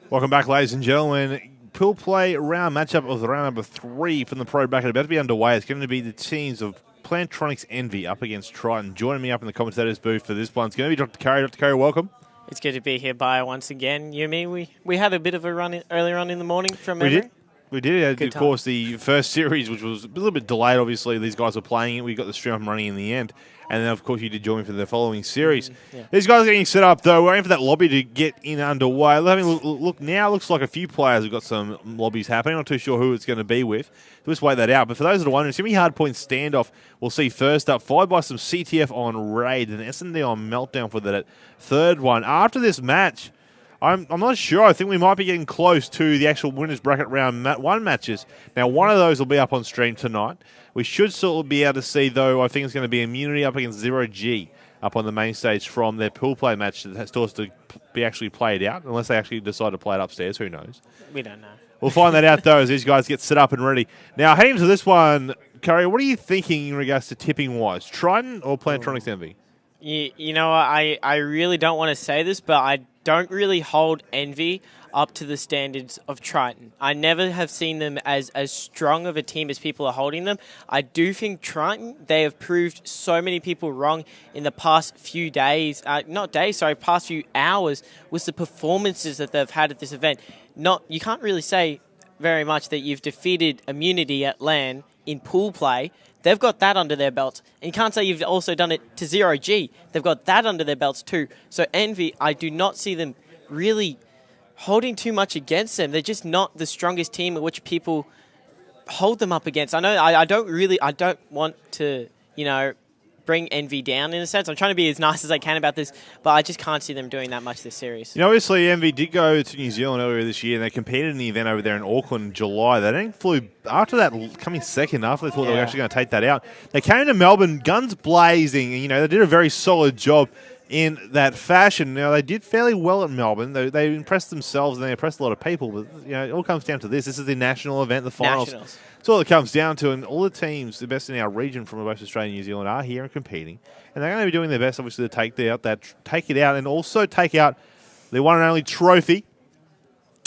Welcome back, ladies and gentlemen. Pool play round matchup of the round number 3 from the pro bracket about to be underway. It's going to be the teams of Plantronics.Nv up against Trident. Joining me up in the commentators booth for this one is going to be Dr. Curry. Dr. Curry, welcome. It's good to be here, Bio, once again. You and me, we had a bit of a run earlier on in the morning from memory. We did. Of course, the first series, which was a little bit delayed, obviously. These guys were playing it. We got the stream up and running in the end. And then, of course, you did join me for the following series. Yeah. These guys are getting set up, though. We're waiting for that lobby to get in underway. Having a look now, looks like a few players have got some lobbies happening. I'm not too sure who it's going to be with. So let's wait that out. But for those that are wondering, it's going to be hard point standoff. We'll see first up, followed by some CTF on Raid and S&D on Meltdown for that third one. After this match, I'm not sure. I think we might be getting close to the actual winners bracket round 1 matches. Now, one of those will be up on stream tonight. We should still be able to see, though, I think it's going to be Immunity up against 0G up on the main stage from their pool play match that still has to be actually played out, unless they actually decide to play it upstairs. Who knows? We don't know. We'll find that out, though, as these guys get set up and ready. Now, heading to this one, Curry, what are you thinking in regards to tipping-wise? Trident or Plantronics.Nv? You know, I really don't want to say this, but I don't really hold Envy up to the standards of Trident. I never have seen them as strong of a team as people are holding them. I do think Trident, they have proved so many people wrong in the past few days, past few hours with the performances that they've had at this event. You can't really say very much that you've defeated Immunity at LAN in pool play. They've got that under their belts. And you can't say you've also done it to 0G. They've got that under their belts too. So Envy, I do not see them really holding too much against them. They're just not the strongest team at which people hold them up against. I know I don't want to, bring Envy down in a sense. I'm trying to be as nice as I can about this, but I just can't see them doing that much this series. Obviously, Envy did go to New Zealand earlier this year, and they competed in the event over there in Auckland in July. They then flew, after that, coming second, after they thought they were actually going to take that out. They came to Melbourne, guns blazing, and, they did a very solid job in that fashion. Now, they did fairly well at Melbourne. They impressed themselves, and they impressed a lot of people, but, it all comes down to this. This is the national event, the finals. Nationals. That's all it comes down to, and all the teams, the best in our region from both Australia and New Zealand, are here and competing, and they're going to be doing their best, obviously, to take it out, and also take out the one and only trophy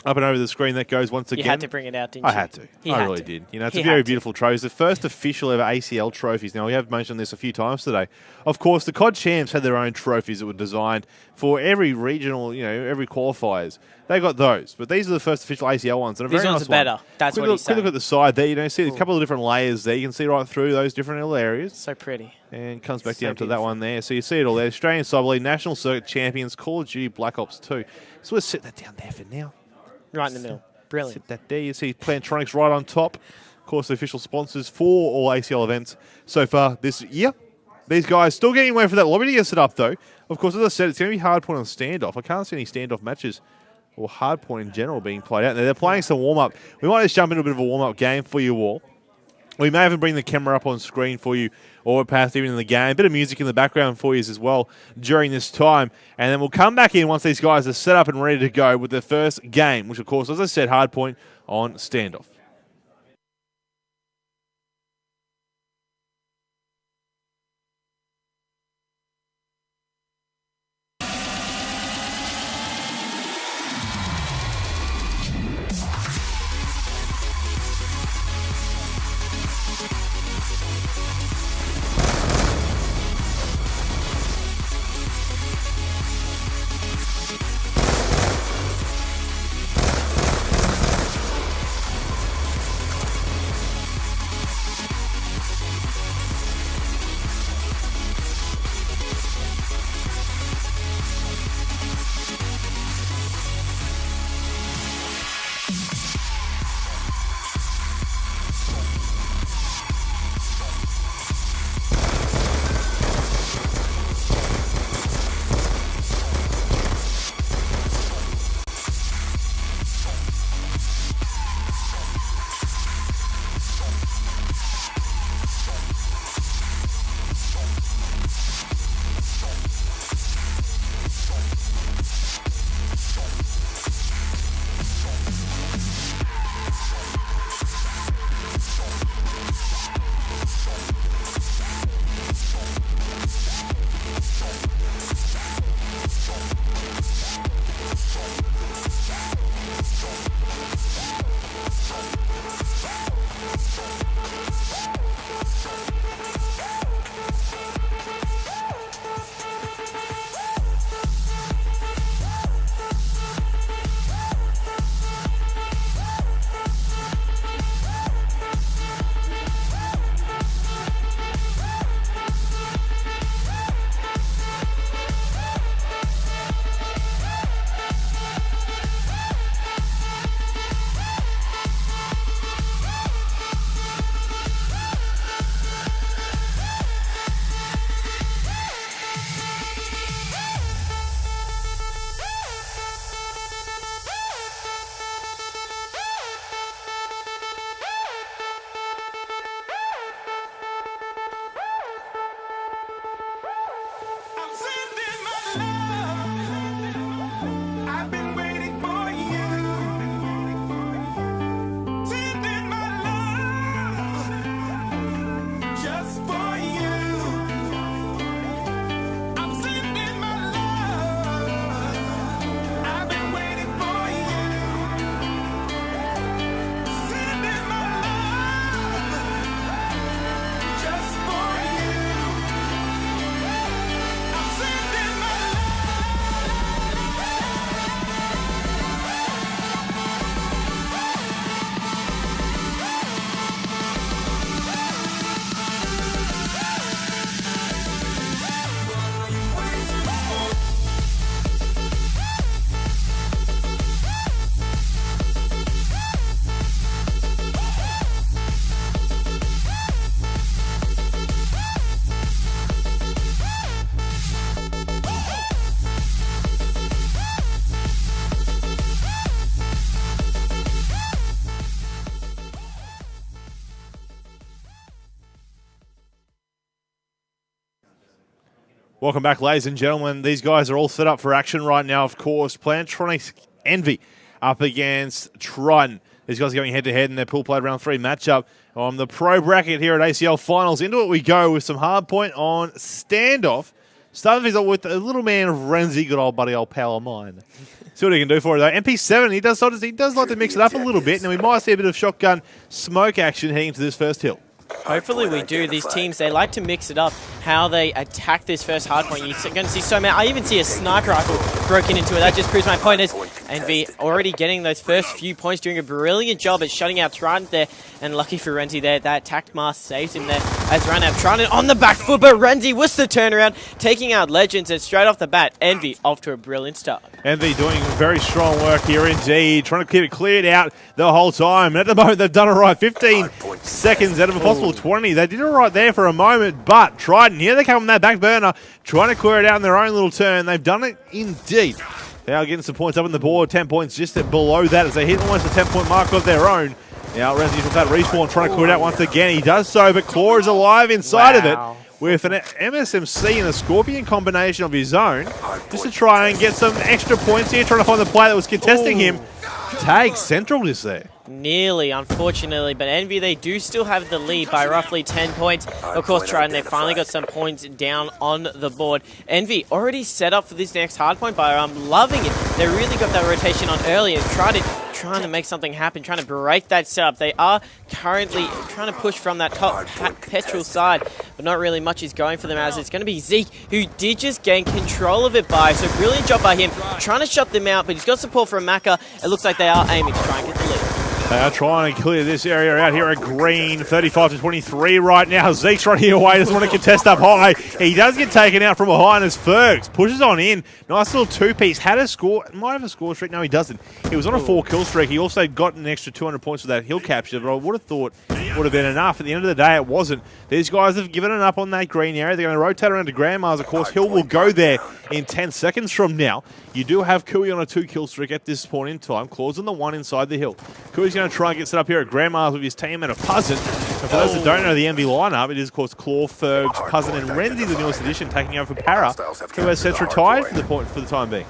up and over the screen that goes once again. You had to bring it out, didn't you? I had to. I really did. It's a very beautiful trophy. It's the first official ever ACL trophies. Now, we have mentioned this a few times today. Of course, the CoD champs had their own trophies that were designed for every regional, every qualifiers. They got those. But these are the first official ACL ones. And These ones are better. That's what he's saying. Quick look at the side there. You see a couple of different layers there. You can see right through those different little areas. So pretty. And comes back down to that one there. So you see it all there. Australian Cyber League, National Circuit Champions, Call of Duty Black Ops 2. So we'll set that down there for now. Right in the middle. Brilliant. Sit that there. You see Plantronics right on top. Of course, the official sponsors for all ACL events so far this year. These guys still getting away for that lobby to get set up, though. Of course, as I said, it's going to be hard point on standoff. I can't see any standoff matches or hard point in general being played out. Now, they're playing some warm-up. We might just jump into a bit of a warm-up game for you all. We may even bring the camera up on screen for you, or perhaps even in the game. A bit of music in the background for you as well during this time. And then we'll come back in once these guys are set up and ready to go with their first game, which, of course, as I said, hard point on standoff. Welcome back, ladies and gentlemen. These guys are all set up for action right now, of course. Plantronics.Nv up against Trident. These guys are going head-to-head in their pool play round 3 matchup on the pro bracket here at ACL Finals. Into it we go with some hard point on standoff. Starting things off with a little man of Renzi, good old buddy, old pal of mine. See what he can do for it, though. MP7, he does like to mix it up a little bit, and we might see a bit of shotgun smoke action heading into this first hill. Hopefully we do. These teams, they like to mix it up, how they attack this first hardpoint. You're going to see so many. I even see a sniper rifle broken into it. That just proves my point is NV already getting those first few points, doing a brilliant job at shutting out Trident there. And lucky for Renzi there, that attack mask saves him there. As right now, Trident on the back foot, but Renzi with the turnaround, taking out Legends, and straight off the bat, NV off to a brilliant start. NV doing very strong work here indeed, trying to keep it cleared out the whole time. And at the moment, they've done it right. 15 seconds out of a possible 20. They did it right there for a moment, but Trident, here they come on that back burner, trying to clear it out in their own little turn. They've done it indeed. They are getting some points up on the board, 10 points just below that as they hit almost the 10-point mark of their own. Now, Renzi with that respawn, trying to clear it out once again. He does so, but Claw is alive inside of it with an MSMC and a Scorpion combination of his own, just to try and get some extra points here, trying to find the player that was contesting him. Tag Central is there. Nearly, unfortunately, but Envy, they do still have the lead by roughly 10 points. Of course, Trident, they finally got some points down on the board. Envy already set up for this next hardpoint by loving it. They really got that rotation on early, and Trident trying to make something happen, trying to break that setup. They are currently trying to push from that top petrol side, but not really much is going for them, as it's going to be Zeke, who did just gain control of it by, so brilliant job by him, trying to shut them out, but he's got support from Maka. It looks like they are aiming to try and get the lead. They are trying to clear this area out here at green, 35-23 right now. Zeke's running away, doesn't want to contest up high. He does get taken out from behind as Fergs pushes on in. Nice little two-piece. Had a score, might have a score streak. No, he doesn't. He was on a 4-kill streak. He also got an extra 200 points for that hill capture, but I would have thought it would have been enough. At the end of the day, it wasn't. These guys have given it up on that green area. They're going to rotate around to Grandma's. Of course, Hill will go there in 10 seconds from now. You do have Kui on a 2-kill streak at this point in time. Claw's on the 1 inside the hill. Kui's going to try and get set up here at Grandma's with his teammate of Puzzin. And for those that don't know the MV lineup, it is, of course, Claw, Fergs, Puzzin, and Renzi, the newest addition, taking over for Para, who has since retired for the time being.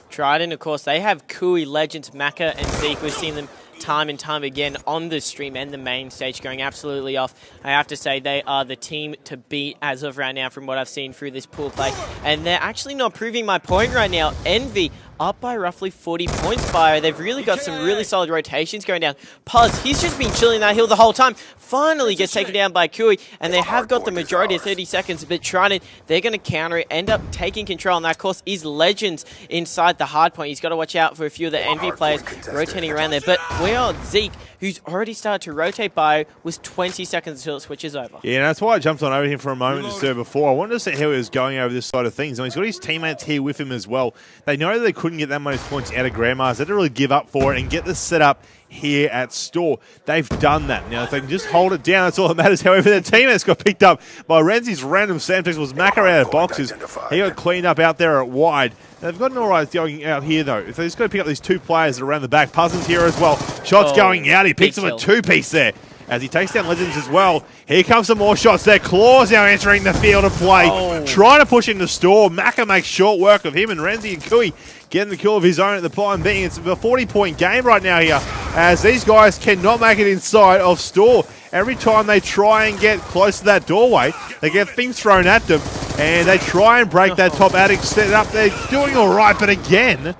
Trident, of course, they have Kui, Legends, Maka, and Zeke. We've seen them time and time again on the stream and the main stage going absolutely off. I have to say they are the team to beat as of right now from what I've seen through this pool play. And they're actually not proving my point right now. Envy up by roughly 40 points by. They've really got some really solid rotations going down. Puz, he's just been chilling that hill the whole time. Finally gets taken down by Kui, and they have got the majority of 30 seconds, but Trident, they're going to counter it, end up taking control, and that, of course, is Legends inside the hard point. He's got to watch out for a few of the Envy players rotating around there, but we are Zeke, who's already started to rotate by, was 20 seconds until it switches over. Yeah, and that's why I jumped on over him for a moment just there before. I wanted to see how he was going over this side of things. And he's got his teammates here with him as well. They know they couldn't get that many points out of Grandma's. They had to really give up for it and get the setup here at Store. They've done that. Now, if they can just hold it down, that's all that matters. However, their teammates got picked up by Renzi's random Samtex. Was Maka out of boxes. He got cleaned up out there at wide. They've got an alright going out here, though. If they just got to pick up these two players around the back. Puzzle's here as well. Shots going out. He picks up a 2-piece there as he takes down Legends as well. Here comes some more shots there. Claw's now entering the field of play. Trying to push into Store. Maka makes short work of him, and Renzi and Kui getting the kill of his own at the time being. It's a 40-point game right now here, as these guys cannot make it inside of Store. Every time they try and get close to that doorway, they get things thrown at them, and they try and break that top attic setup. They're doing all right, but again,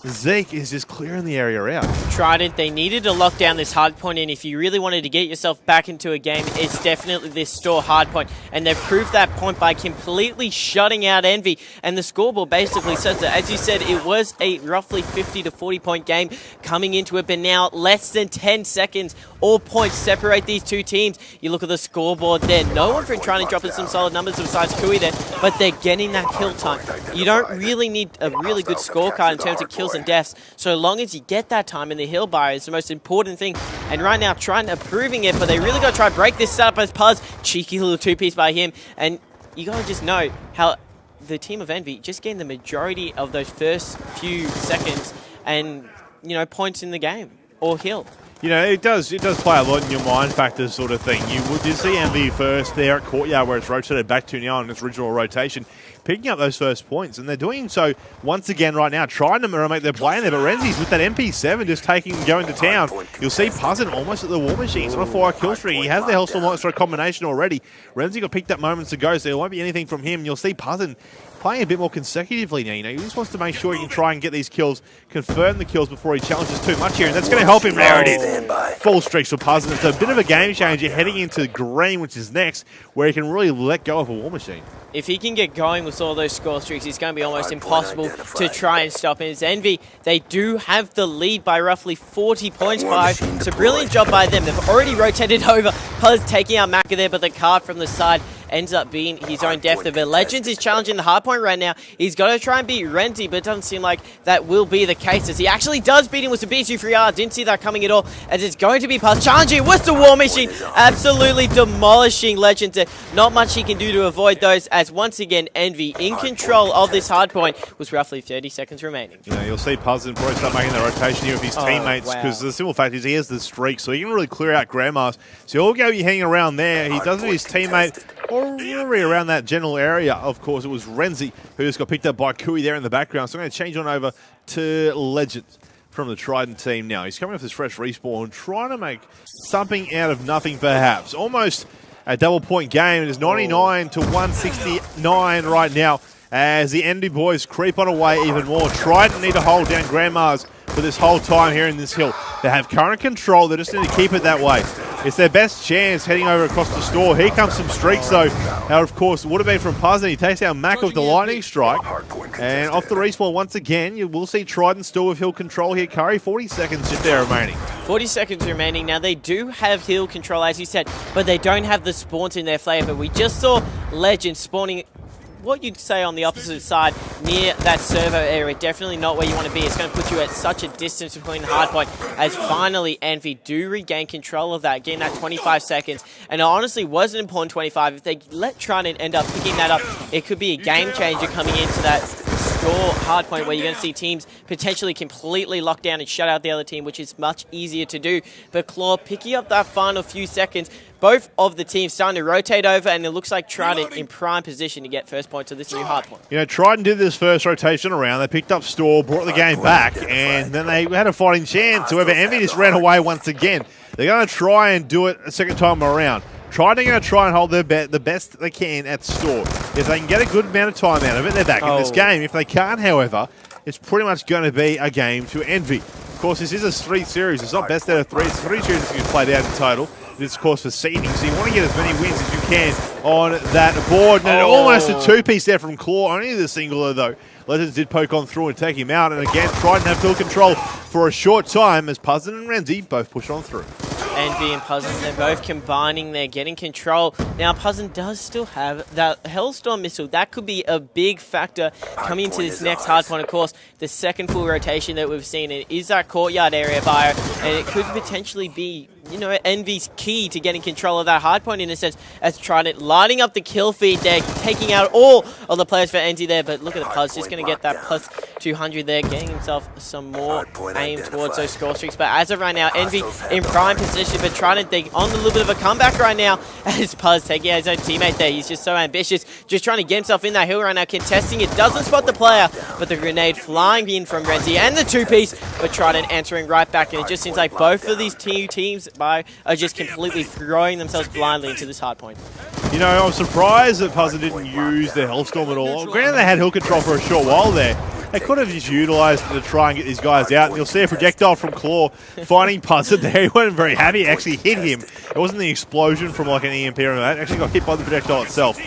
Zeke is just clearing the area out. Trident, they needed to lock down this hardpoint, and if you really wanted to get yourself back into a game, it's definitely this Store hardpoint. And they've proved that point by completely shutting out Envy. And the scoreboard basically says that, as you said, it was a roughly 50 to 40 point game coming into it, but now less than 10 seconds, all points separate these two teams. You look at the scoreboard there, no one from Trident dropping some solid numbers besides Kui there, but they're getting that kill time. You don't really need a really good scorecard in terms of kills and deaths, so long as you get that time in the hill bar is the most important thing. And right now, Trident are proving it, but they really got to try to break this setup as Puz. Cheeky little 2-piece by him, and you got to just know how the team of Envy just gained the majority of those first few seconds and, you know, points in the game, or hill. You know, it does play a lot in your mind factor sort of thing. You did see Nv first there at Courtyard, where it's rotated back to now in its original rotation, picking up those first points, and they're doing so once again right now, trying to make their play in there. But Renzi's with that MP7 just going to town. You'll see Puzzin almost at the War Machine. He's on a 4-hour kill streak. He has the Hellstorm Monster combination already. Renzi got picked up moments ago, so there won't be anything from him. You'll see Puzzin playing a bit more consecutively now. You know, he just wants to make sure he can try and get these kills, confirm the kills before he challenges too much here, and that's going to help him. There it is. Full streaks for Puzzin. It's a bit of a game changer heading into green, which is next, where he can really let go of a War Machine. If he can get going with all those score streaks, it's going to be almost impossible to try and stop him. It's Nv. They do have the lead by roughly 40 points. It's a brilliant job by them. They've already rotated over. Puz taking out Maka there, but the card from the side ends up being his own death. But Legends is challenging the hard point right now. He's got to try and beat Renzi, but it doesn't seem like that will be the case, as he actually does beat him with Sabitsu 3R. Didn't see that coming at all, as it's going to be Puz challenging with the War Machine, absolutely demolishing Legends. Not much he can do to avoid those, as once again Nv in control of this hard point, with roughly 30 seconds remaining. You know, you'll see Puzzin probably start making the rotation here with his teammates, because the simple fact is he has the streak, so he can really clear out Grandmas. So he'll go be hanging around there. He does with his teammate already around that general area. Of course, it was Renzi who just got picked up by Kui there in the background. So I'm going to change on over to Legends from the Trident team now. He's coming off this fresh respawn, trying to make something out of nothing perhaps. Almost a double-point game. It is 99 to 169 right now, as the Endy boys creep on away even more. Trident need to hold down Grandmas for this whole time here in this hill. They have current control. They just need to keep it that way. It's their best chance heading over across the store. Here comes some streaks, though. Now, of course, would have been from Puzzin. He takes out Mac with the lightning strike. And off the respawn once again, you will see Trident still with hill control here. Curry, 40 seconds just there remaining. 40 seconds remaining. Now, they do have hill control, as you said, but they don't have the spawns in their flavor. We just saw Legend spawning what you'd say on the opposite side near that servo area. Definitely not where you want to be. It's going to put you at such a distance between the hardpoint, as finally Envy do regain control of that, getting that 25 seconds. And it honestly was an important 25. If they let Trident end up picking that up, it could be a game changer coming into that score hardpoint, where you're going to see teams potentially completely lock down and shut out the other team, which is much easier to do. But Claw picking up that final few seconds. Both of the teams starting to rotate over, and it looks like Trident in prime position to get first point to this new hard point. You know, Trident did this first rotation around. They picked up Store, brought the game back, and then they had a fighting chance. However, Envy just ran away once again. They're going to try and do it a second time around. Trident are going to try and hold their the best they can at Store. If they can get a good amount of time out of it, they're back in this game. If they can't, however, it's pretty much going to be a game to Envy. Of course, this is a 3 series. It's not best out of 3. It's 3 series that can be played out in total. It's, of course, for seeding, so you want to get as many wins as you can on that board. And almost a 2-piece there from Claw, only the singular, though. Legends did poke on through and take him out, and again, Trident have full control for a short time, as Puzzin and Renzi both push on through. Envy and Puzzin, they're both combining, they're getting control. Now, Puzzin does still have that Hellstorm missile. That could be a big factor coming into this next hardpoint. Of course, the second full rotation that we've seen, it is that courtyard area bio, and it could potentially be, you know, Envy's key to getting control of that hardpoint in a sense, as Trident lining up the kill feed there, taking out all of the players for NT there. But look at the Puzz, just going to get that plus 200 there, getting himself some more aim towards those score streaks. But as of right now, Envy in prime position, but Trident, they on a little bit of a comeback right now, as Puzz taking out his own teammate there. He's just so ambitious, just trying to get himself in that hill right now, contesting it, doesn't spot the player, but the grenade flying in from Renzi and the 2-piece, but Trident answering right back, and it just seems like both of these two teams are just completely throwing themselves blindly into this hard point. You know, I'm surprised that Puzzin didn't use the Hellstorm at all. Granted, they had hill control for a short while there. They could have just utilised it to try and get these guys out. And you'll see a projectile from Claw finding Puzzin there. He wasn't very happy. It actually hit him. It wasn't the explosion from like an EMP or that. It actually got hit by the projectile itself.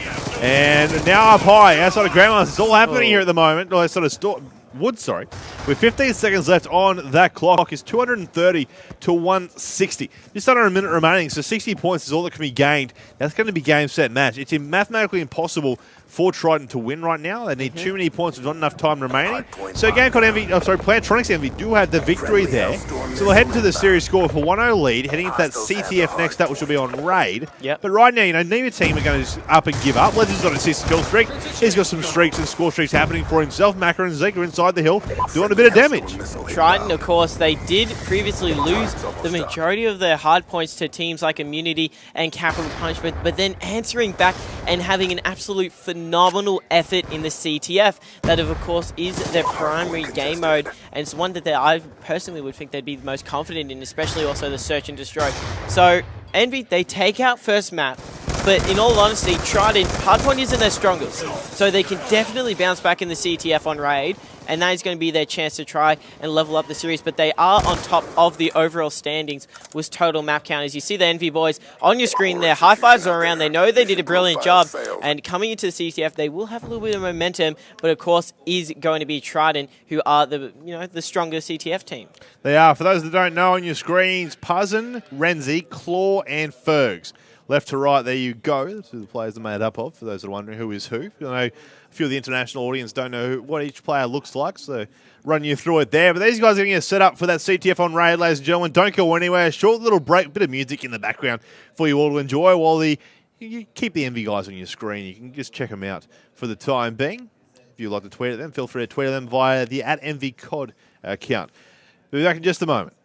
And now up high, outside of Grandma's, it's all happening here at the moment. Well, sort of with 15 seconds left on that clock, is 230 to 160. Just under a minute remaining, so 60 points is all that can be gained. That's going to be game, set, match. It's mathematically impossible for Trident to win right now. They need too many points with not enough time remaining. So Plantronics.Nv do have the victory there. So they'll head into the series score for 1-0 lead, heading into that CTF next up, which will be on Raid. Yep. But right now, neither team are going to just up and give up. Legend's on a 6 kill streak. He's got some streaks and score streaks happening for himself. Macca and Zeke are inside the hill, doing a bit of damage. Trident, of course, they did previously lose the majority of their hard points to teams like Immunity and Capital Punishment, but then answering back and having an absolute phenomenal effort in the CTF. That, of course, is their primary game mode, and it's one that I personally would think they'd be the most confident in, especially also the Search and Destroy. So, Envy, they take out first map, but in all honesty, Trident, hardpoint isn't their strongest, so they can definitely bounce back in the CTF on Raid, and that is going to be their chance to try and level up the series. But they are on top of the overall standings with total map count. As you see the Envy boys on your screen there, high fives are around. They know they did a brilliant job, and coming into the CTF, they will have a little bit of momentum. But of course, is going to be Trident, who are the stronger CTF team. They are. For those that don't know, on your screens, Puzzin, Renzi, Claw, and Fergs. Left to right, there you go. That's who the players are made up of, for those that are wondering who is who. You know, a few of the international audience don't know what each player looks like, so run you through it there. But these guys are getting set up for that CTF on Raid, ladies and gentlemen. Don't go anywhere. Short little break, bit of music in the background for you all to enjoy while you keep the Envy guys on your screen. You can just check them out for the time being. If you'd like to tweet at them, feel free to tweet at them via the @EnvyCod account. We'll be back in just a moment.